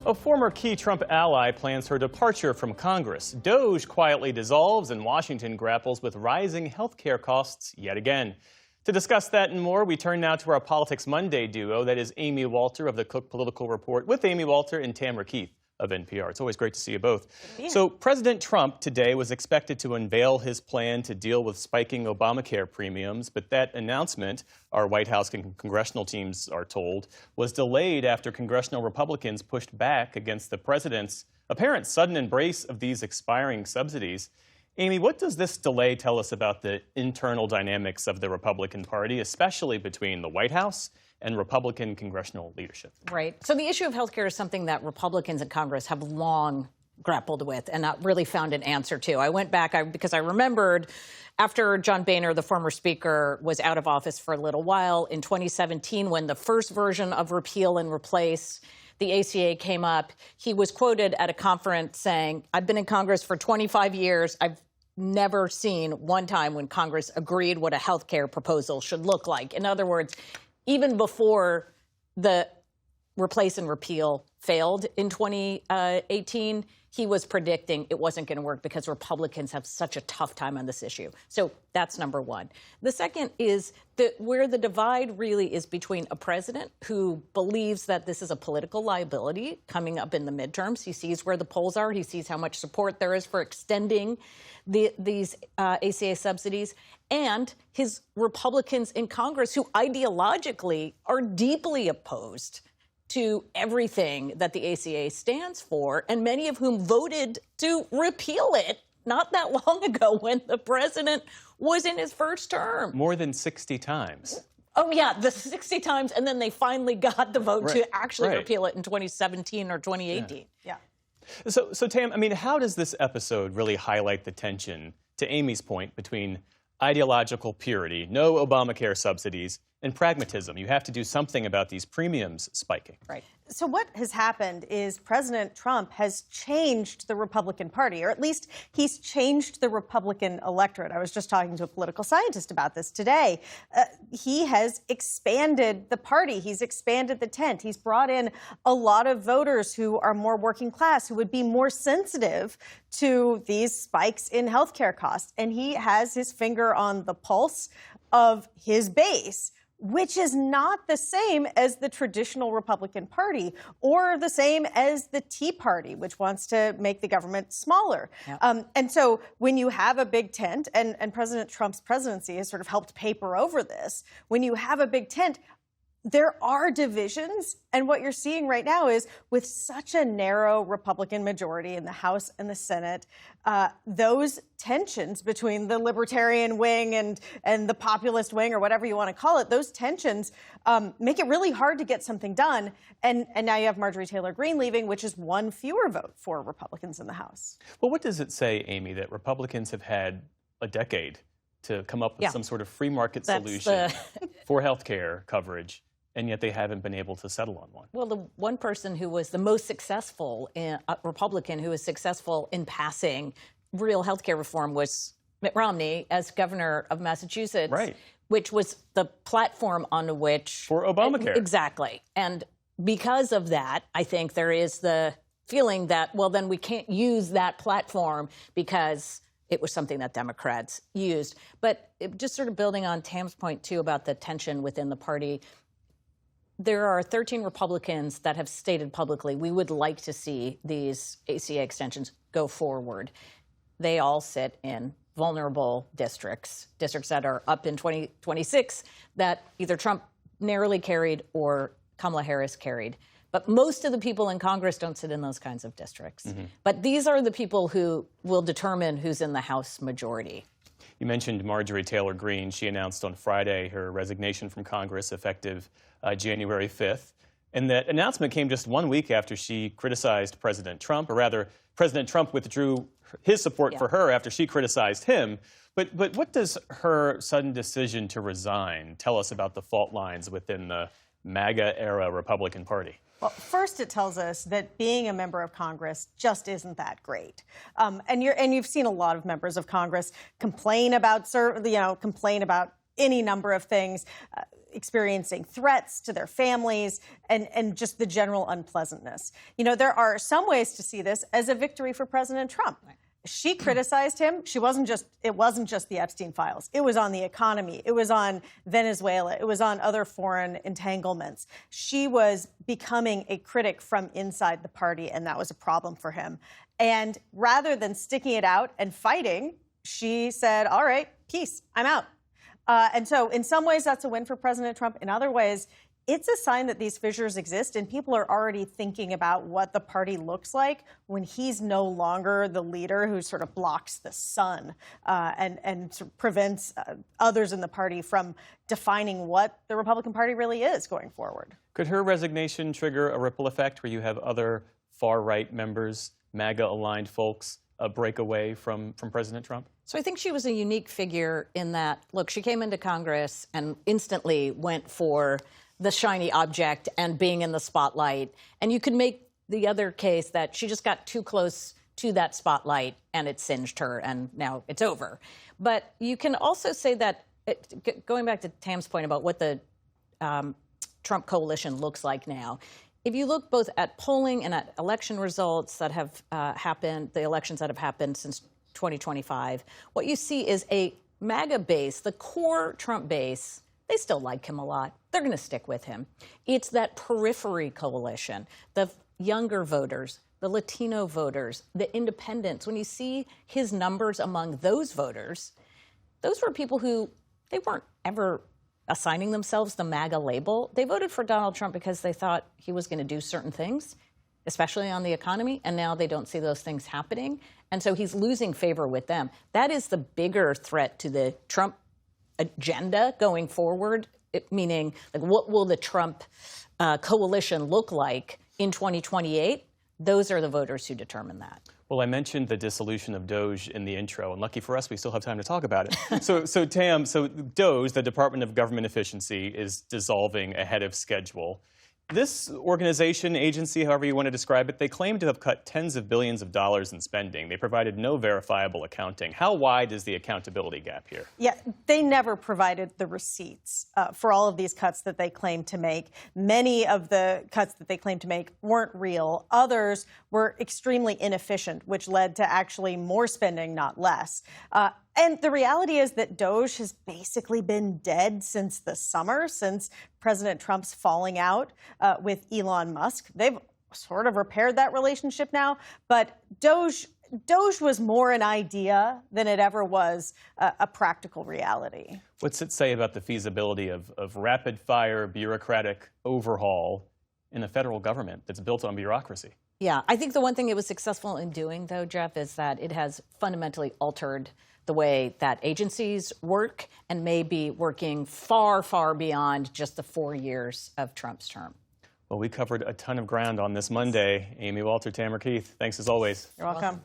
A former key Trump ally plans her departure from Congress. DOJ quietly dissolves, and Washington grapples with rising health care costs yet again. To discuss that and more, we turn now to our Politics Monday duo. That is Amy Walter of the Cook Political Report with Amy Walter and Tamara Keith of NPR. It's always great to see you both. So President Trump today was expected to unveil his plan to deal with spiking Obamacare premiums, but that announcement, our White House and congressional teams are told, was delayed after congressional Republicans pushed back against the president's apparent sudden embrace of these expiring subsidies. Amy, what does this delay tell us about the internal dynamics of the Republican Party, especially between the White House and Republican congressional leadership? Right. So the issue of health care is something that Republicans in Congress have long grappled with and not really found an answer to. I went back because I remembered after John Boehner, the former speaker, was out of office for a little while in 2017 when the first version of repeal and replace the ACA came up. He was quoted at a conference saying, "I've been in Congress for 25 years. I've never seen one time when Congress agreed what a health care proposal should look like." In other words, even before the replace and repeal failed in 2018, he was predicting it wasn't going to work because Republicans have such a tough time on this issue. So that's number one. The second is that where the divide really is between a president who believes that this is a political liability coming up in the midterms. He sees where the polls are. He sees how much support there is for extending these ACA subsidies, and his Republicans in Congress who ideologically are deeply opposed to everything that the ACA stands for, and many of whom voted to repeal it not that long ago when the president was in his first term. More than 60 times. Oh, yeah, the 60 times, and then they finally got the vote to actually repeal it in 2017 or 2018. Yeah. So Tam, I mean, how does this episode really highlight the tension, to Amy's point, between ideological purity, no Obamacare subsidies, and pragmatism? You have to do something about these premiums spiking. Right. So what has happened is President Trump has changed the Republican Party, or at least he's changed the Republican electorate. I was just talking to a political scientist about this today. He has expanded the party. He's expanded the tent. He's brought in a lot of voters who are more working class, who would be more sensitive to these spikes in healthcare costs. And he has his finger on the pulse of his base, which is not the same as the traditional Republican Party or the same as the Tea Party, which wants to make the government smaller. Yep. And so when you have a big tent, and President Trump's presidency has sort of helped paper over this, when you have a big tent, there are divisions, and what you're seeing right now is with such a narrow Republican majority in the House and the Senate, those tensions between the libertarian wing and the populist wing, or whatever you want to call it, those tensions make it really hard to get something done. And now you have Marjorie Taylor Greene leaving, which is one fewer vote for Republicans in the House. Well, what does it say, Amy, that Republicans have had a decade to come up with some sort of free market solution for health care coverage, and yet they haven't been able to settle on one? Well, the one person who was the most successful, Republican, who was successful in passing real health care reform was Mitt Romney as governor of Massachusetts, which was the platform on which... For Obamacare. Exactly. And because of that, I think there is the feeling that, well, then we can't use that platform because it was something that Democrats used. But just sort of building on Tam's point, too, about the tension within the party, there are 13 Republicans that have stated publicly we would like to see these ACA extensions go forward. They all sit in vulnerable districts that are up in 2026 that either Trump narrowly carried or Kamala Harris carried. But most of the people in Congress don't sit in those kinds of districts. But these are the people who will determine who's in the House majority. You mentioned Marjorie Taylor Greene. She announced on Friday her resignation from Congress effective January 5th. And that announcement came just 1 week after she criticized President Trump, or rather, President Trump withdrew his support for her after she criticized him. But what does her sudden decision to resign tell us about the fault lines within the MAGA-era Republican Party? Well, first, it tells us that being a member of Congress just isn't that great, and you've seen a lot of members of Congress complain about any number of things, experiencing threats to their families, and just the general unpleasantness. You know, there are some ways to see this as a victory for President Trump. She criticized him. It wasn't just the Epstein files. It was on the economy. It was on Venezuela. It was on other foreign entanglements. She was becoming a critic from inside the party, and that was a problem for him. And rather than sticking it out and fighting, she said, all right, peace, I'm out. And so in some ways, that's a win for President Trump. In other ways, it's a sign that these fissures exist, and people are already thinking about what the party looks like when he's no longer the leader who sort of blocks the sun and sort of prevents others in the party from defining what the Republican Party really is going forward. Could her resignation trigger a ripple effect where you have other far-right members, MAGA-aligned folks, break away from President Trump? So I think she was a unique figure in that, look, she came into Congress and instantly went for the shiny object and being in the spotlight. And you could make the other case that she just got too close to that spotlight and it singed her and now it's over. But you can also say that, going back to Tam's point about what the Trump coalition looks like now, if you look both at polling and at election results that have happened, the elections that have happened since 2025, what you see is a MAGA base, the core Trump base. They still like him a lot. They're going to stick with him. It's that periphery coalition, the younger voters, the Latino voters, the independents. When you see his numbers among those voters, those were people who they weren't ever assigning themselves the MAGA label. They voted for Donald Trump because they thought he was going to do certain things, especially on the economy, and now they don't see those things happening. And so he's losing favor with them. That is the bigger threat to the Trump agenda going forward, meaning like what will the Trump coalition look like in 2028? Those are the voters who determine that. Well, I mentioned the dissolution of DOJ in the intro, and lucky for us, we still have time to talk about it. So Tam, DOJ, the Department of Government Efficiency, is dissolving ahead of schedule. This organization, agency, however you want to describe it, they claim to have cut tens of billions of dollars in spending. They provided no verifiable accounting. How wide is the accountability gap here? Yeah, they never provided the receipts for all of these cuts that they claim to make. Many of the cuts that they claim to make weren't real. Others were extremely inefficient, which led to actually more spending, not less. And the reality is that DOJ has basically been dead since the summer, since President Trump's falling out with Elon Musk. They've sort of repaired that relationship now, but DOJ was more an idea than it ever was a practical reality. What's it say about the feasibility of rapid-fire bureaucratic overhaul in a federal government that's built on bureaucracy? Yeah, I think the one thing it was successful in doing, though, Jeff, is that it has fundamentally altered the way that agencies work and may be working far, far beyond just the 4 years of Trump's term. Well, we covered a ton of ground on this Monday. Amy Walter, Tamara Keith, thanks as always. You're welcome.